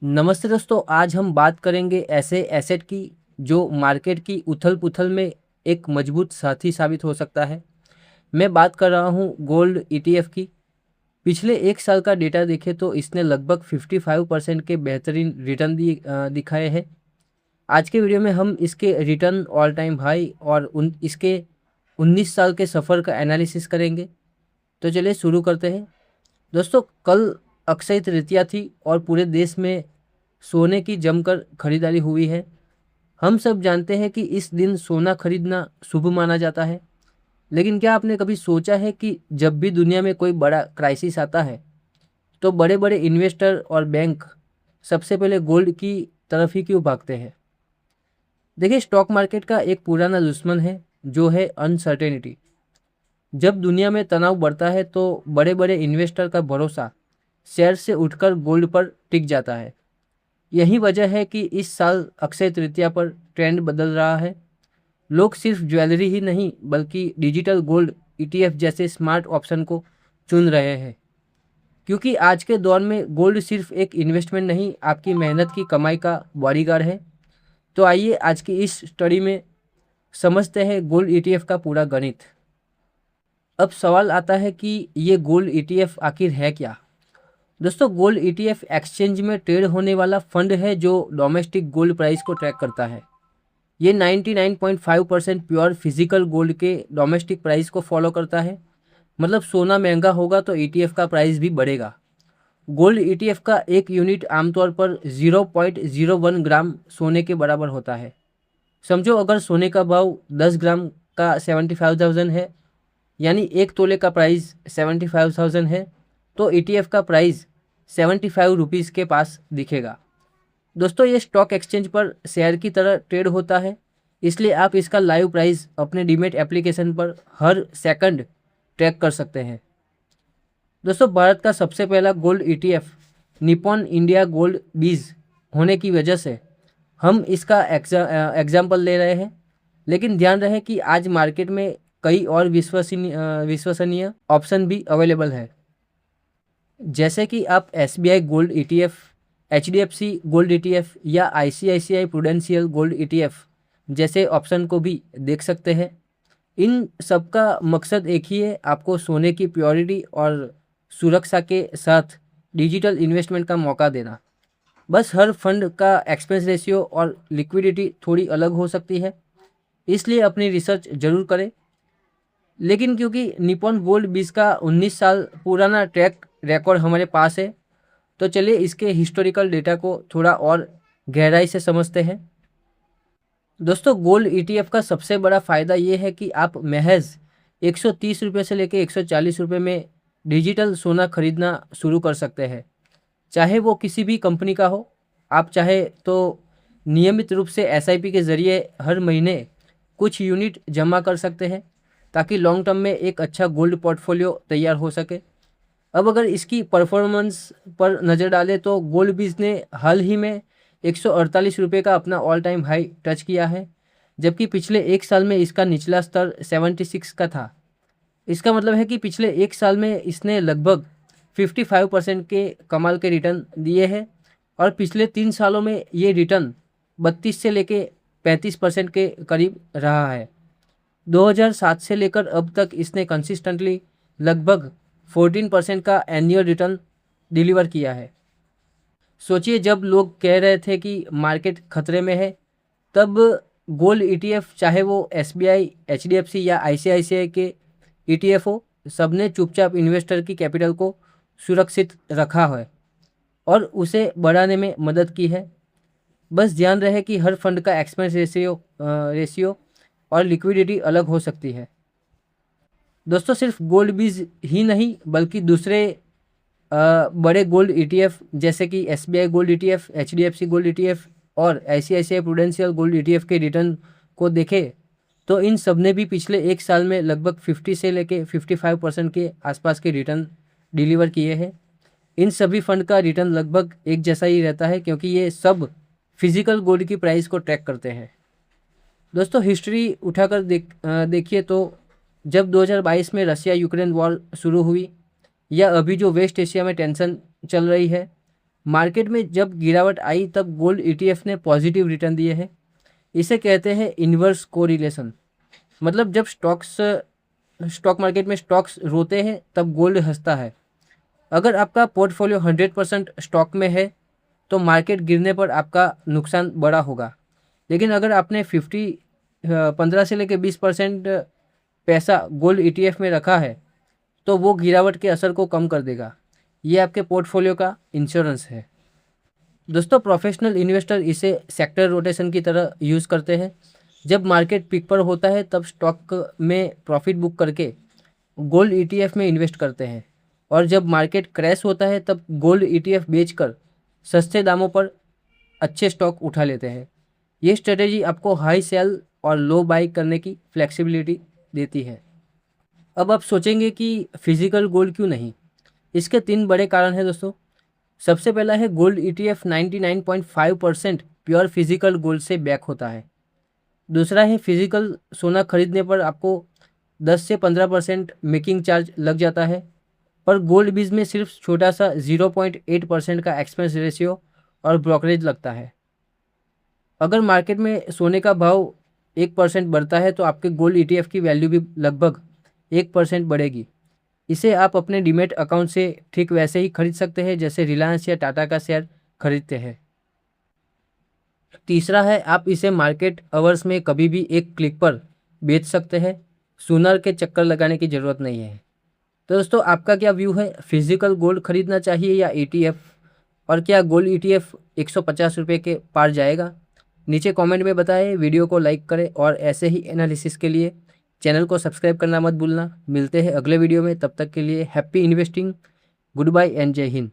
नमस्ते दोस्तों, आज हम बात करेंगे ऐसे एसेट की जो मार्केट की उथल-पुथल में एक मजबूत साथी साबित हो सकता है। मैं बात कर रहा हूँ गोल्ड ईटीएफ की। पिछले 1 साल का डेटा देखें तो इसने लगभग 55% के बेहतरीन रिटर्न दिखाए हैं। आज के वीडियो में हम इसके रिटर्न, ऑल टाइम हाई और इसके 19 साल के सफ़र का एनालिसिस करेंगे। तो चलिए शुरू करते हैं। दोस्तों, कल अक्षय तृतीया थी और पूरे देश में सोने की जमकर खरीदारी हुई है। हम सब जानते हैं कि इस दिन सोना खरीदना शुभ माना जाता है। लेकिन क्या आपने कभी सोचा है कि जब भी दुनिया में कोई बड़ा क्राइसिस आता है तो बड़े बड़े इन्वेस्टर और बैंक सबसे पहले गोल्ड की तरफ ही क्यों भागते हैं? देखिए, स्टॉक मार्केट का एक पुराना दुश्मन है जो है अनसर्टेनिटी। जब दुनिया में तनाव बढ़ता है तो बड़े बड़े इन्वेस्टर का भरोसा शेयर से उठकर गोल्ड पर टिक जाता है। यही वजह है कि इस साल अक्षय तृतीया पर ट्रेंड बदल रहा है। लोग सिर्फ ज्वेलरी ही नहीं बल्कि डिजिटल गोल्ड ईटीएफ जैसे स्मार्ट ऑप्शन को चुन रहे हैं, क्योंकि आज के दौर में गोल्ड सिर्फ एक इन्वेस्टमेंट नहीं, आपकी मेहनत की कमाई का बॉडीगार्ड है। तो आइए आज की इस स्टडी में समझते हैं गोल्ड ईटीएफ का पूरा गणित। अब सवाल आता है कि ये गोल्ड ईटीएफ आखिर है क्या? दोस्तों, गोल्ड ईटीएफ एक्सचेंज में ट्रेड होने वाला फंड है जो डोमेस्टिक गोल्ड प्राइस को ट्रैक करता है। ये 99.5% प्योर फिजिकल गोल्ड के डोमेस्टिक प्राइस को फॉलो करता है। मतलब सोना महंगा होगा तो ईटीएफ का प्राइस भी बढ़ेगा। गोल्ड ईटीएफ का एक यूनिट आमतौर पर 0.01 ग्राम सोने के बराबर होता है। समझो, अगर सोने का भाव 10 ग्राम का 75,000 है, यानी 1 तोले का प्राइस 75,000 है, तो ईटीएफ का प्राइस 75 रुपीज़ के पास दिखेगा। दोस्तों, ये स्टॉक एक्सचेंज पर शेयर की तरह ट्रेड होता है, इसलिए आप इसका लाइव प्राइस अपने डीमेट एप्लीकेशन पर हर सेकंड ट्रैक कर सकते हैं। दोस्तों, भारत का सबसे पहला gold ETF Nippon India gold बीज होने की वजह से हम इसका एग्जाम्पल ले रहे हैं। लेकिन ध्यान रहे कि आज मार्केट में कई और विश्वसनीय ऑप्शन भी अवेलेबल है, जैसे कि आप SBI gold ETF, HDFC gold ETF या आईसीआईसीआई प्रूडेंशियल गोल्ड ईटीएफ जैसे ऑप्शन को भी देख सकते हैं। इन सब का मकसद एक ही है, आपको सोने की प्योरिटी और सुरक्षा के साथ डिजिटल इन्वेस्टमेंट का मौका देना। बस हर फंड का एक्सपेंस रेशियो और लिक्विडिटी थोड़ी अलग हो सकती है, इसलिए अपनी रिसर्च जरूर करें। लेकिन क्योंकि निप्पॉन गोल्ड बीज का 19 साल पुराना ट्रैक रिकॉर्ड हमारे पास है, तो चलिए इसके हिस्टोरिकल डेटा को थोड़ा और गहराई से समझते हैं। दोस्तों, गोल्ड ईटीएफ का सबसे बड़ा फ़ायदा ये है कि आप महज 130 रुपये से लेकर 140 रुपये में डिजिटल सोना खरीदना शुरू कर सकते हैं, चाहे वो किसी भी कंपनी का हो। आप चाहे तो नियमित रूप से एसआईपी के ज़रिए हर महीने कुछ यूनिट जमा कर सकते हैं, ताकि लॉन्ग टर्म में एक अच्छा गोल्ड पोर्टफोलियो तैयार हो सके। अब अगर इसकी परफॉर्मेंस पर नज़र डालें तो गोल्ड बीज ने हाल ही में 148 रुपये का अपना ऑल टाइम हाई टच किया है, जबकि पिछले 1 साल में इसका निचला स्तर 76 का था। इसका मतलब है कि पिछले 1 साल में इसने लगभग 55% के कमाल के रिटर्न दिए हैं, और पिछले 3 सालों में ये रिटर्न 32 से लेके 35% के करीब रहा है। 2007 से लेकर अब तक इसने कंसिस्टेंटली लगभग 14% का एनुअल रिटर्न डिलीवर किया है। सोचिए, जब लोग कह रहे थे कि मार्केट खतरे में है, तब गोल्ड ईटीएफ, चाहे वो एसबीआई, एचडीएफसी या आईसीआईसीआई के ईटीएफ हो, सबने चुपचाप इन्वेस्टर की कैपिटल को सुरक्षित रखा है और उसे बढ़ाने में मदद की है। बस ध्यान रहे कि हर फंड का एक्सपेंस रेशियो और लिक्विडिटी अलग हो सकती है। दोस्तों, सिर्फ गोल्ड बीज ही नहीं बल्कि दूसरे बड़े गोल्ड ईटीएफ जैसे कि SBI gold ETF, HDFC gold ETF और आईसीआईसीआई प्रूडेंशियल गोल्ड ईटीएफ के रिटर्न को देखें तो इन सब ने भी पिछले 1 साल में लगभग 50 से लेके 55% के आसपास के रिटर्न डिलीवर किए हैं। इन सभी फंड का रिटर्न लगभग एक जैसा ही रहता है, क्योंकि ये सब फिजिकल गोल्ड की प्राइस को ट्रैक करते हैं। दोस्तों, हिस्ट्री उठाकर देखिए तो जब 2022 में रशिया यूक्रेन वॉर शुरू हुई, या अभी जो वेस्ट एशिया में टेंशन चल रही है, मार्केट में जब गिरावट आई तब गोल्ड ईटीएफ ने पॉजिटिव रिटर्न दिए हैं। इसे कहते हैं इन्वर्स कोरिलेशन। मतलब जब स्टॉक मार्केट में स्टॉक्स रोते हैं तब गोल्ड हंसता है। अगर आपका पोर्टफोलियो 100% स्टॉक में है तो मार्केट गिरने पर आपका नुकसान बड़ा होगा। लेकिन अगर आपने 15 से लेकर 20% पैसा गोल्ड ईटीएफ में रखा है तो वो गिरावट के असर को कम कर देगा। ये आपके पोर्टफोलियो का इंश्योरेंस है। दोस्तों, प्रोफेशनल इन्वेस्टर इसे सेक्टर रोटेशन की तरह यूज़ करते हैं। जब मार्केट पीक पर होता है तब स्टॉक में प्रॉफिट बुक करके गोल्ड ईटीएफ में इन्वेस्ट करते हैं, और जब मार्केट क्रैश होता है तब गोल्ड ईटीएफ बेचकर सस्ते दामों पर अच्छे स्टॉक उठा लेते हैं। ये स्ट्रेटेजी आपको हाई सेल और लो बाई करने की फ्लेक्सिबिलिटी देती है। अब आप सोचेंगे कि फिजिकल गोल्ड क्यों नहीं? इसके 3 बड़े कारण हैं दोस्तों। सबसे पहला है gold ETF 99.5% pure physical gold से बैक होता है। दूसरा है फिजिकल सोना खरीदने पर आपको 10 से 15% मेकिंग चार्ज लग जाता है, पर गोल्ड बीज में सिर्फ छोटा सा 0.8% का एक्सपेंस रेशियो और ब्रोकरेज लगता है। अगर मार्केट में सोने का भाव 1% बढ़ता है तो आपके गोल्ड ईटीएफ की वैल्यू भी लगभग 1% बढ़ेगी। इसे आप अपने डीमैट अकाउंट से ठीक वैसे ही खरीद सकते हैं जैसे रिलायंस या टाटा का शेयर खरीदते हैं। तीसरा है आप इसे मार्केट आवर्स में कभी भी एक क्लिक पर बेच सकते हैं। सूनर के चक्कर लगाने की ज़रूरत नहीं है। तो दोस्तों, आपका क्या व्यू है? फिजिकल गोल्ड खरीदना चाहिए या ईटीएफ? और क्या गोल्ड ईटीएफ 150 रुपये के पार जाएगा? नीचे कमेंट में बताएं। वीडियो को लाइक करें और ऐसे ही एनालिसिस के लिए चैनल को सब्सक्राइब करना मत भूलना। मिलते हैं अगले वीडियो में, तब तक के लिए happy investing. Good bye and जय हिंद।